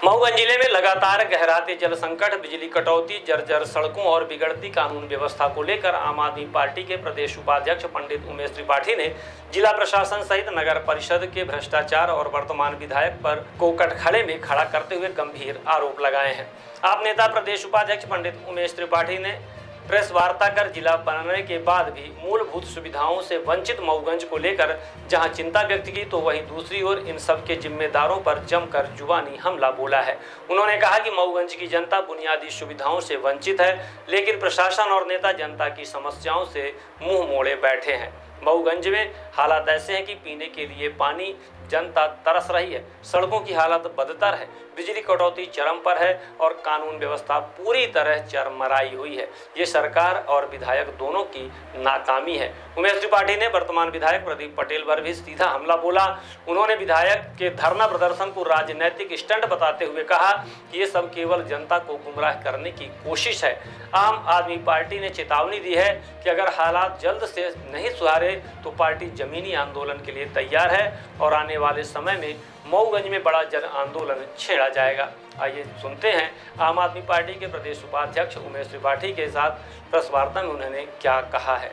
मऊगंज जिले में लगातार गहराते जल संकट, बिजली कटौती, जर्जर सड़कों और बिगड़ती कानून व्यवस्था को लेकर आम आदमी पार्टी के प्रदेश उपाध्यक्ष पंडित उमेश त्रिपाठी ने जिला प्रशासन सहित नगर परिषद के भ्रष्टाचार और वर्तमान विधायक पर को कटघरे में खड़ा करते हुए गंभीर आरोप लगाए हैं। आप नेता प्रदेश उपाध्यक्ष पंडित उमेश त्रिपाठी ने प्रेस वार्ता कर जिला बनने के बाद भी मूलभूत सुविधाओं से वंचित मऊगंज को लेकर जहां चिंता व्यक्त की, तो वहीं दूसरी ओर इन सब के जिम्मेदारों पर जमकर जुबानी हमला बोला है। उन्होंने कहा कि मऊगंज की जनता बुनियादी सुविधाओं से वंचित है, लेकिन प्रशासन और नेता जनता की समस्याओं से मुंह मोड़े बैठे हैं। मऊगंज में हालात ऐसे हैं कि पीने के लिए पानी जनता तरस रही है, सड़कों की हालत बदतर है, बिजली कटौती चरम पर है और कानून व्यवस्था पूरी तरह चरमराई हुई है। ये सरकार और विधायक दोनों की नाकामी है। उमेश त्रिपाठी ने वर्तमान विधायक प्रदीप पटेल पर भी सीधा हमला बोला। उन्होंने विधायक के धरना प्रदर्शन को राजनीतिक स्टंट बताते हुए कहा कि ये सब केवल जनता को गुमराह करने की कोशिश है। आम आदमी पार्टी ने चेतावनी दी है कि अगर हालात जल्द से नहीं सुधारे तो पार्टी जमीनी आंदोलन के लिए तैयार है और आने वाले समय में मऊगंज में बड़ा जन आंदोलन छेड़ा जाएगा। आइए सुनते हैं आम आदमी पार्टी के प्रदेश उपाध्यक्ष उमेश त्रिपाठी के साथ प्रेस वार्ता में उन्होंने क्या कहा है।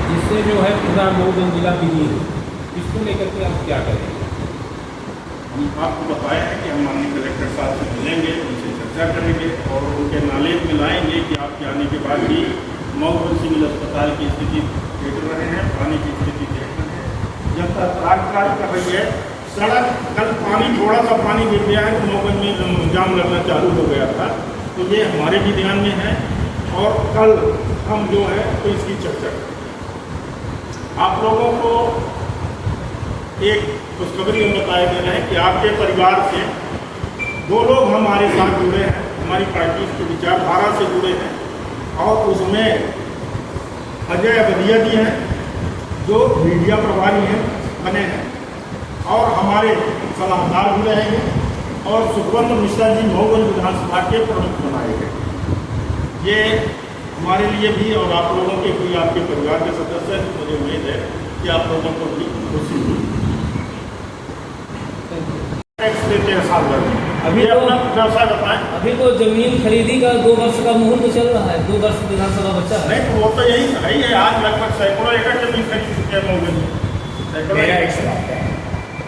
जिससे जो है पूरा मऊगंज जिला बिजी है, इसको लेकर के आप क्या करेंगे? हम आपको बताया है कि हम माननीय कलेक्टर साहब से मिलेंगे, उनसे चर्चा करेंगे और उनके नॉलेज में लाएंगे कि आपके आने के बाद भी मऊगंज सिविल अस्पताल की स्थिति देख रहे हैं, पानी की स्थिति देख रहे हैं, जनता त्राहि कर रही है। सड़क कल पानी थोड़ा सा पानी गिर गया है तो मऊगंज में जाम लगना चालू हो गया था, तो ये हमारे भी ध्यान में है और कल हम जो है तो इसकी चर्चा करेंगे। आप लोगों को एक खुशखबरी हम बताए दे रहे हैं कि आपके परिवार से 2 लोग हमारे साथ जुड़े हैं, हमारी पार्टी की विचारधारा से जुड़े हैं और उसमें अजय बदिया जी हैं जो मीडिया प्रभारी हैं बने हैं और हमारे सलाहकार भी रहेंगे और सुखवंत मिश्रा जी मऊगंज विधानसभा के प्रमुख बनाए गए। ये हमारे लिए भी और आप लोगों के भी, आपके परिवार के सदस्य हैं, मुझे उम्मीद है कि आप लोगों को भी खुशी हुई। टैक्स देते हैं साल भर में। अभी अपना व्यवसाय बताएं। अभी तो जमीन खरीदी का 2 वर्ष का मुहूर्त चल रहा है, 2 वर्ष विधानसभा बचा है। नहीं तो वो तो यही है ही है। आज लगभग सैकड़ों एकड़ जमीन खरीद चुके हैं मऊगंज। मेरा एक सवाल है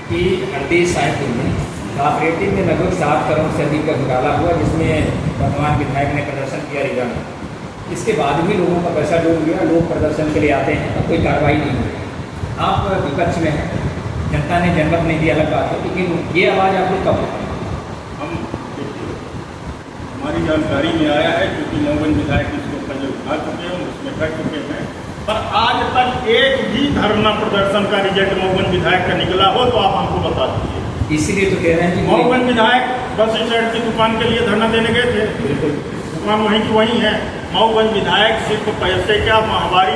कि 38 में कोऑपरेटिव में लगभग 7 करोड़ से अधिक का घोटाला हुआ, जिसमें वर्तमान विधायक ने प्रदर्शन किया रिगा में। इसके बाद भी लोगों का पैसा डूब गया, लोग प्रदर्शन के लिए आते हैं, अब कोई कार्रवाई नहीं हुई। आप विपक्ष में हैं, जनता ने जनमत नहीं दिया, अलग बात है, लेकिन ये आवाज़ आप लोग कब उठाएंगे? हम हमारी जानकारी में आया है क्योंकि मऊगंज विधायक इसको पहले उठा चुके हैं, उसमें कर चुके हैं, पर आज तक एक भी धरना प्रदर्शन का रिजल्ट मऊगंज विधायक का निकला हो तो आप हमको बता दीजिए। इसीलिए तो कह रहे हैं कि मऊगंज विधायक बस स्टैंड की दुकान के लिए धरना देने गए थे, बिल्कुल दुकान वहीं की वहीं है। मऊगंज विधायक सिर्फ पैसे का महामारी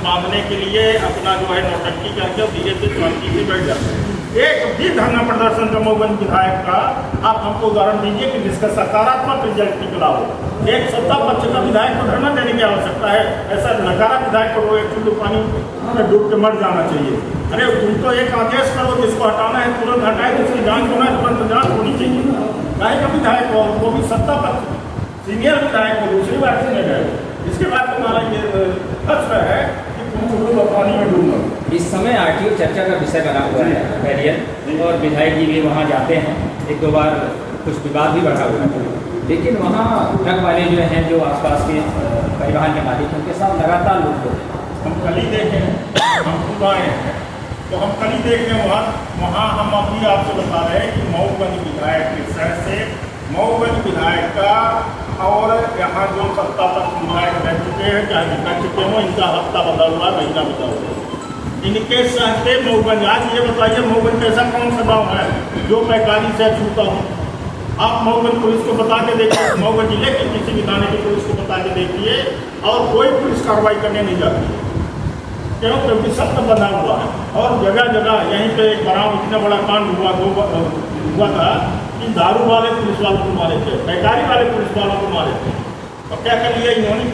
बांधने के लिए अपना जो है नौटंकी करके धीरे से शांति से बैठ जाते हैं। एक भी धरना प्रदर्शन का मऊगंज विधायक का आप हमको उदाहरण दीजिए कि जिसका सकारात्मक रिजल्ट निकला हो। एक सत्ता पक्ष का विधायक को धरना देने की आवश्यकता है, ऐसा नकारा विधायक को एक चुल्लू पानी में डूब के मर जाना चाहिए। अरे तुम तो एक आदेश करो, जिसको हटाना है तुरंत हटाए, उसकी जांच होना है, तुरंत जांच होनी चाहिए। चाहे का विधायक हो, वो भी सत्ता पक्ष सीनियर विधायक को दूसरी बार से नहीं गए। इसके बाद तुम्हारा ये फर्ज है कि तुम चुल्लू पानी में डूबो। इस समय आरटीओ चर्चा का विषय बना हुआ है बैरियर, और विधायक जी भी वहाँ जाते हैं, 1-2 बार कुछ विवाद भी बढ़ा हुआ है, लेकिन वहाँ ट्रक वाले जो हैं, जो आसपास के परिवहन के मालिक, उनके साथ लगातार लोग होते हैं। हम कल ही देखें, हम खुद आए हैं तो हम कल ही देखें वहाँ हम अभी आपसे बता रहे हैं कि मऊगंज विधायक के सर से मऊगंज विधायक का और यहाँ जो सत्ता तक विधायक रह चुके हैं, चाहे निकल चुके हों, इनका हफ्ता बदला हुआ, महीना बदला हुआ, इनके सहते मऊगंज। आज ये बताइए मऊगंज ऐसा कौन सा गाँव है जो पैकारी से छूता हो? आप मऊगंज पुलिस को बता के देखिए, मऊगंज जिले के किसी भी थाने की पुलिस को बता के देखिए और कोई पुलिस कार्रवाई करने नहीं जाती है। क्यों? क्योंकि सब तो बना हुआ है और जगह जगह यहीं पे एक बड़ा इतना बड़ा कांड हुआ था कि दारू वाले पुलिस वालों को मारे थे, पैकारी वाले पुलिस वालों को मारे थे। और क्या कर लिया इन्होंने?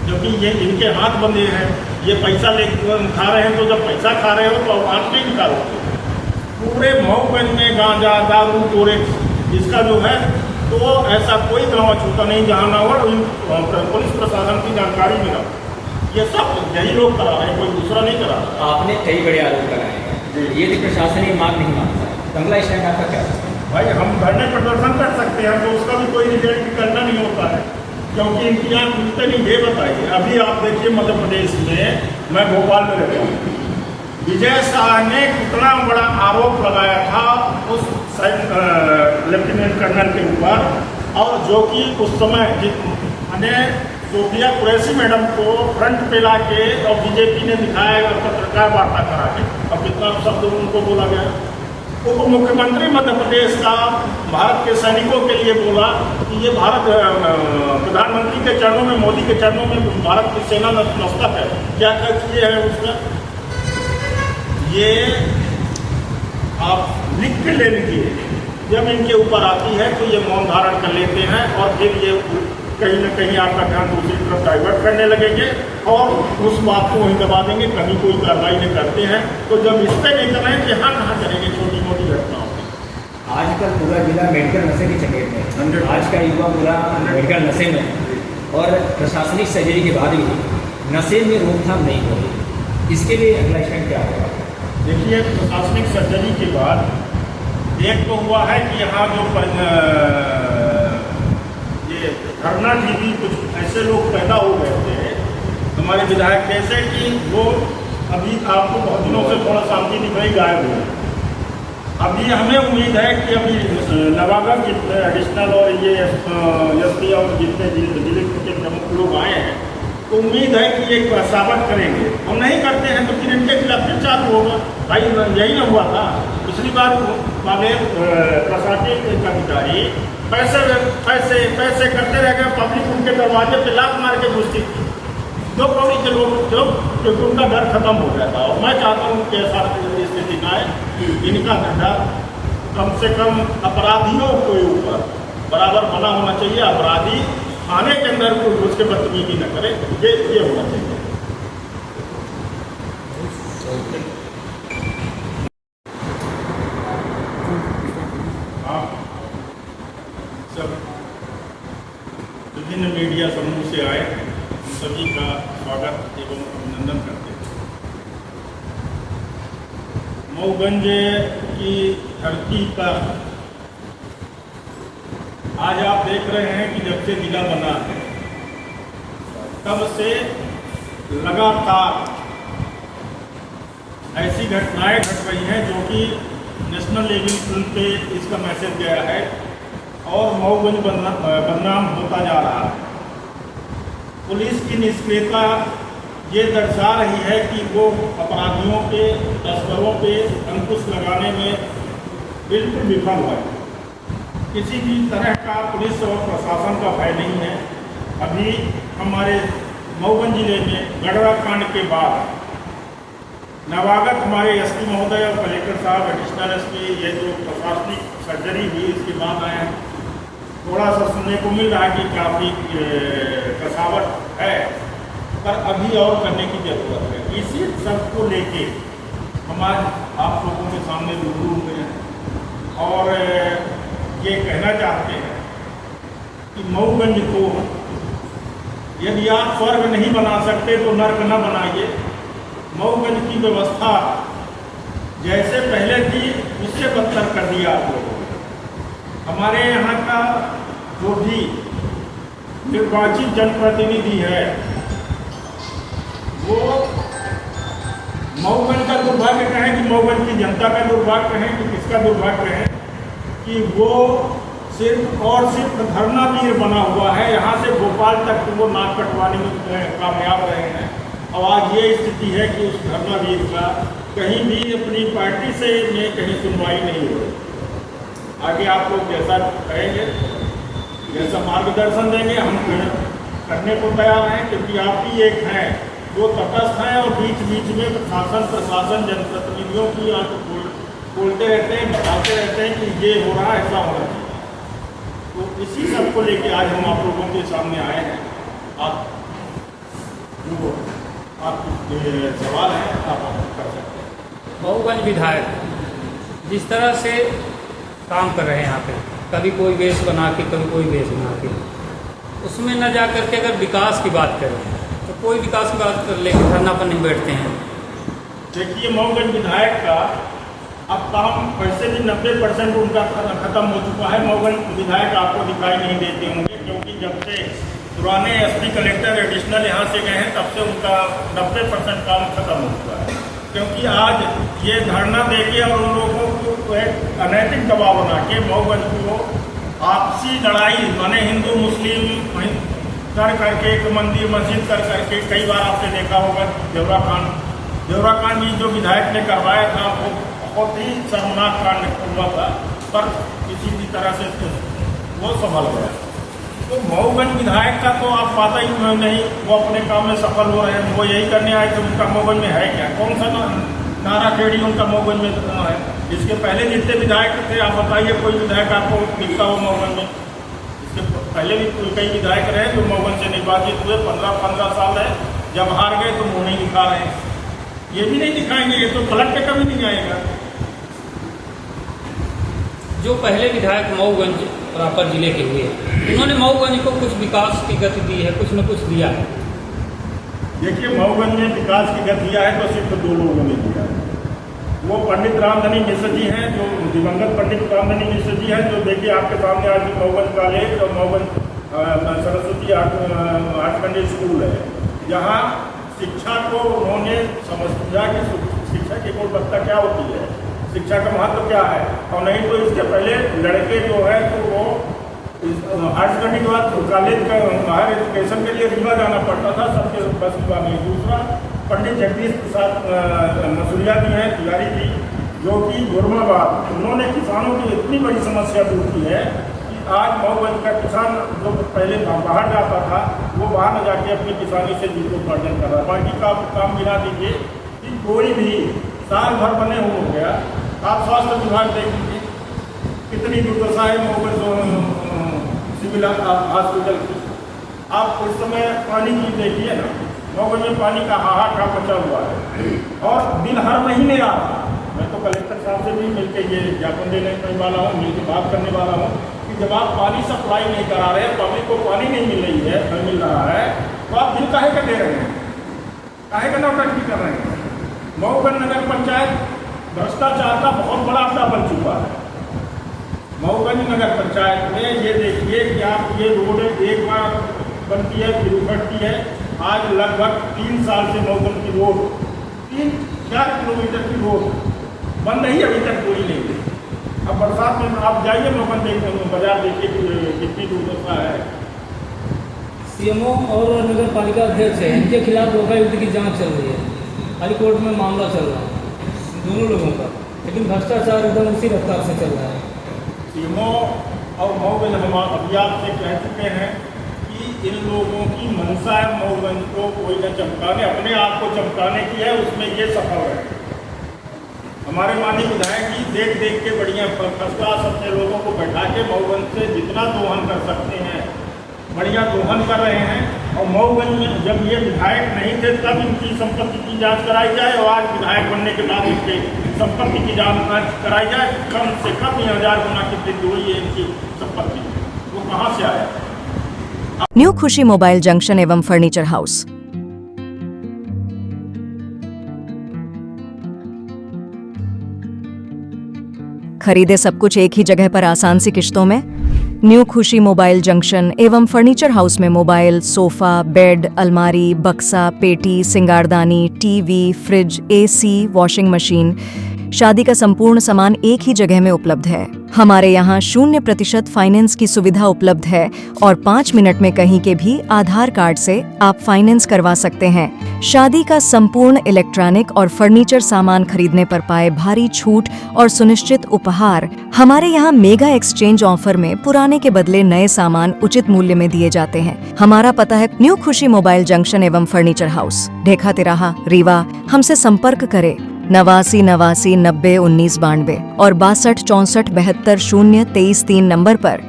क्योंकि ये इनके हाथ बंधे हैं, ये पैसा ले खा रहे हैं, तो जब पैसा खा रहे हो तो आप नहीं निकालो। पूरे मऊगंज में गांजा दारू चोरे इसका जो है तो ऐसा कोई गाँव अछूता नहीं जहाँ ना हो पुलिस प्रशासन की जानकारी में ना। ये सब यही लोग करा रहे हैं, कोई दूसरा नहीं करा रहा। आपने कई बड़े आरोप लगाए हैं, यदि प्रशासन ये मांग नहीं मानता है, कंगला स्टैंड आपका क्या है? भाई हम धरने प्रदर्शन कर सकते हैं, तो उसका भी कोई रिजल्ट करना नहीं होता है, क्योंकि इनकी यहाँ मिलते नहीं। ये बताइए, अभी आप देखिए मध्य प्रदेश में, मैं भोपाल में रहता हूँ, विजय शाह ने कितना बड़ा आरोप लगाया था उस लेफ्टिनेंट कर्नल के ऊपर, और जो कि उस समय मैंने सोफिया कुरैशी मैडम को फ्रंट पे ला के और बीजेपी ने दिखाया पत्रकार वार्ता करा के, और कितना शब्द उनको बोला गया। उप मुख्यमंत्री मध्य प्रदेश का भारत के सैनिकों के लिए बोला कि ये भारत प्रधानमंत्री के चरणों में, मोदी के चरणों में भारत की सेना नतमस्तक है। क्या क्या किए हैं उसका, ये आप लिख के ले लीजिए। जब इनके ऊपर आती है तो ये मौन धारण कर लेते हैं, और फिर ये कहीं ना कहीं आपका ध्यान दूसरी तरफ डाइवर्ट करने लगेंगे और उस बात को वहीं दबा देंगे, कभी कोई कार्रवाई नहीं करते हैं। तो जब इस पर नहीं कर रहे हैं कि हाँ कहाँ करेंगे छोटी मोटी घटनाओं में। आजकल पूरा जिला मेडिकल नशे की चपेट में है, आज का युवा पूरा मेडिकल नशे में है, और प्रशासनिक सर्जरी के बाद भी नशे में रोकथाम नहीं हो रही। इसके लिए अगला स्टैंड क्या होगा? देखिए, प्रशासनिक सर्जरी के बाद एक तो हुआ है कि यहाँ जो ये धरना जीवी कुछ ऐसे लोग पैदा हो गए थे हमारे विधायक, जैसे कि वो अभी आपको बहुत दिनों से थोड़ा शांति दिख रही, गायब हुए। अभी हमें उम्मीद है कि अभी नवागढ़ जितने एडिशनल और ये एसपी और जितने जिले के प्रमुख लोग आए हैं, तो उम्मीद है कि एक साबित करेंगे। हम नहीं करते हैं तो फिर इनके खिलाफ फिर चालू होगा। भाई यही ना हुआ था पिछली बार वाले प्रशासनिक अधिकारी पैसे पैसे पैसे करते रह गए, पब्लिक उनके दरवाजे पे लात मार के घुसती थी। 2 करोड़ के लोग जो क्योंकि उनका डर खत्म हो गया था। और मैं चाहता हूँ कि ऐसा स्थिति ना आए, इनका डर कम से कम अपराधियों के ऊपर बराबर बना होना चाहिए। अपराधी थाने के अंदर कोई घुस के बदतमीजी न करे, ये होना चाहिए। आप सब विभिन्न मीडिया समूह से आए सभी का स्वागत एवं अभिनंदन करते हैं। मऊगंज की धरती पर आज आप देख रहे हैं कि जब से जिला बना है तब से लगातार ऐसी घटनाएं घट रही हैं जो कि नेशनल लेवल पे इसका मैसेज गया है और मऊगंज बदनाम होता जा रहा है। पुलिस की निष्क्रियता ये दर्शा रही है कि वो अपराधियों पे, तस्करों पे अंकुश लगाने में बिल्कुल विफल है। किसी भी तरह का पुलिस और प्रशासन का भय नहीं है। अभी हमारे मऊगंज जिले में गढ़वा कांड के बाद नवागत हमारे एसपी महोदय और कलेक्टर साहब, एडिशनल एसपी, ये जो प्रशासनिक सर्जरी हुई इसके बाद आए हैं, थोड़ा सा सुनने को मिल रहा है कि काफ़ी कसावट है, पर अभी और करने की ज़रूरत है। इसी सब को लेके हम आज आप लोगों के सामने रूबरू हुए हैं और ये कहना चाहते हैं कि मऊगंज को यदि आप स्वर्ग नहीं बना सकते तो नर्क न बनाइए। मऊगंज की व्यवस्था जैसे पहले थी उससे बदतर कर दिया आप लोगों ने। हमारे यहाँ का जो भी निर्वाचित जनप्रतिनिधि है वो मऊगंज का दुर्भाग्य कहें कि मऊगंज की जनता का दुर्भाग्य कहें कि किसका दुर्भाग्य है कि वो सिर्फ और सिर्फ धरनावीर बना हुआ है। यहाँ से भोपाल तक वो नाक कटवाने में कामयाब रहे हैं और आज ये स्थिति है कि उस धरनावीर का कहीं भी अपनी पार्टी से में कहीं सुनवाई नहीं हो रही। आगे आप लोग जैसा कहेंगे, जैसा मार्गदर्शन देंगे, हम करने को तैयार हैं, क्योंकि आप ही एक हैं जो तटस्थ हैं और बीच बीच में शासन प्रशासन जनप्रतिनिधियों की आंख बोलते रहते हैं, बताते रहते हैं कि ये हो रहा है, ऐसा हो रहा है। तो इसी सब को लेके आज हम आप लोगों के सामने आए हैं। आप सवाल है आप कर सकते हैं। मऊगंज विधायक जिस तरह से काम कर रहे हैं यहाँ पे, कभी कोई वेश बना के कभी कोई वेश बना के। उसमें न जा करके अगर विकास की बात करें तो कोई विकास की बात कर लेकर धरना पर नहीं बैठते हैं। देखिए, मऊगंज विधायक का अब काम वैसे भी 90% उनका खत्म हो चुका है। मऊगंज विधायक आपको दिखाई नहीं देते होंगे, क्योंकि जब से पुराने एसपी कलेक्टर एडिशनल यहाँ से गए हैं तब से उनका 90% काम खत्म हो चुका है। क्योंकि आज ये धरना देके और उन लोगों को एक अनैतिक दबाव बना के मऊगंज को आपसी लड़ाई माने हिंदू मुस्लिम कर करके एक मंदिर मस्जिद कर करके, कई बार आपने देखा होगा देवरा कांड जी जो विधायक ने करवाया था वो बहुत ही शर्मनाक कांड हुआ था, पर किसी भी तरह से वो संभल गया। तो मऊगंज विधायक का तो आप पता ही नहीं, वो अपने काम में सफल हो रहे हैं। वो यही करने आए कि उनका मऊगंज में है क्या, कौन सा नारा खेड़ी उनका मऊगंज में है। इसके पहले जितने विधायक थे आप बताइए, कोई विधायक आपको दिखता हो मऊगंज में? इसके पहले भी कई विधायक रहे जो मऊगंज से निर्वाचित हुए, 15 साल है, जब हार गए तो मुँह नहीं दिखा रहे हैं। ये भी नहीं दिखाएंगे, ये तो पलट के कभी नहीं आएगा। जो पहले विधायक मऊगंज रापर जिले के हुए, उन्होंने मऊगंज को कुछ विकास की गति दी है, कुछ न कुछ दिया है। देखिए, मऊगंज में विकास की गति दिया है तो सिर्फ 2 लोगों ने दिया है। वो पंडित रामधनी मिश्र जी हैं, जो दिवंगत पंडित रामधनी मिश्र जी हैं, जो देखिए आपके सामने आज मऊगंज कॉलेज और मऊगंज सरस्वती आर्ट स्कूल है, जहाँ शिक्षा को उन्होंने समझा कि शिक्षा की गुणवत्ता क्या होती है, शिक्षा का महत्व क्या है। और नहीं तो इसके पहले लड़के जो है तो वो हायर सेकेंडरी के बाद कॉलेज का हायर एजुकेशन के लिए रीवा जाना पड़ता था, सबके बस रीवा नहीं। दूसरा, पंडित जगदीश प्रसाद मसूरिया जी हैं, तिवारी जी, जो कि गुरमाबाद, उन्होंने किसानों की इतनी बड़ी समस्या दूर की है कि आज मऊगंज का किसान जो पहले बाहर जाता था वो बाहर न जाके अपनी किसानी से जीविकोपार्जन कर रहा है। बाकी का काम गिना दीजिए कि कोई भी साल भर बने हो गया। आप स्वास्थ्य विभाग देख लीजिए, कितनी दुर्दशा है मऊगंज सिविल हॉस्पिटल की। आप उस समय पानी की देखिए ना, मऊगंज में पानी का हाहाकार मचा हुआ है और बिल हर महीने आ रहा है। मैं तो कलेक्टर साहब से भी मिलकर ये ज्ञापन देने वाला हूँ, मिलकर बात करने वाला हूँ कि जब आप पानी सप्लाई नहीं करा रहे हैं, पब्लिक को पानी नहीं मिल रही है, नहीं मिल रहा है, तो आप बिल काहे का दे रहे हैं, काहे का नौटंकी कर रहे हैं। मऊगंज नगर पंचायत भ्रष्टाचार का बहुत बड़ा अड्डा बन चुका है। मऊगंज नगर पंचायत में ये देखिए कि आप ये रोड एक बार बनती है फिर उखड़ती है। आज लगभग 3 साल से मऊगंज की रोड 3-4 किलोमीटर की रोड बन रही, अभी तक पूरी नहीं हुई। अब बरसात में आप जाइए मऊगंज देखने, बाजार देखिए कितनी दुर्दशा है। सीएमओ और नगर पालिका अध्यक्ष है, इनके खिलाफ लोकायुक्त की जांच चल रही है, हाई कोर्ट में मामला चल रहा है दोनों लोगों का, लेकिन भ्रष्टाचार एकदम उसी रफ्तार से चल रहा है। सीएमओ और मऊगंज हम अभी आपसे कह चुके हैं कि इन लोगों की मंशा है मऊगंज को कोई न चमकाने, अपने आप को चमकाने की है, उसमें ये सफल है। हमारे माननीय विधायक जी देख के बढ़िया फर्स्ट क्लास अपने लोगों को बैठा के मऊगंज से जितना दोहन कर सकते हैं बढ़िया दोहन कर रहे हैं। और मऊगंज में जब ये विधायक नहीं थे तब इनकी संपत्ति की जांच कराई जाए, और आज विधायक बनने के बाद इनके संपत्ति की जांच कराई जाए। कम से कम 1000 गुना की वृद्धि हुई है इनकी संपत्ति, वो कहाँ से आया। न्यू खुशी मोबाइल जंक्शन एवं फर्नीचर हाउस। खरीदे सब कुछ एक ही जगह पर आसान सी किश्तों में। न्यू खुशी मोबाइल जंक्शन एवं फर्नीचर हाउस में मोबाइल, सोफा, बेड, अलमारी, बक्सा, पेटी, सिंगारदानी, TV, fridge, AC, washing machine, शादी का संपूर्ण सामान एक ही जगह में उपलब्ध है। हमारे यहाँ 0% फाइनेंस की सुविधा उपलब्ध है और 5 मिनट में कहीं के भी आधार कार्ड से आप फाइनेंस करवा सकते हैं। शादी का संपूर्ण इलेक्ट्रॉनिक और फर्नीचर सामान खरीदने पर पाए भारी छूट और सुनिश्चित उपहार। हमारे यहाँ मेगा एक्सचेंज ऑफर में पुराने के बदले नए सामान उचित मूल्य में दिए जाते हैं। हमारा पता है न्यू खुशी मोबाइल जंक्शन एवं फर्नीचर हाउस, ढेखा तिराहा, रीवा। हमसे संपर्क करें 89 89 90 19 92 और 62 64 72 0 23 3 नंबर पर।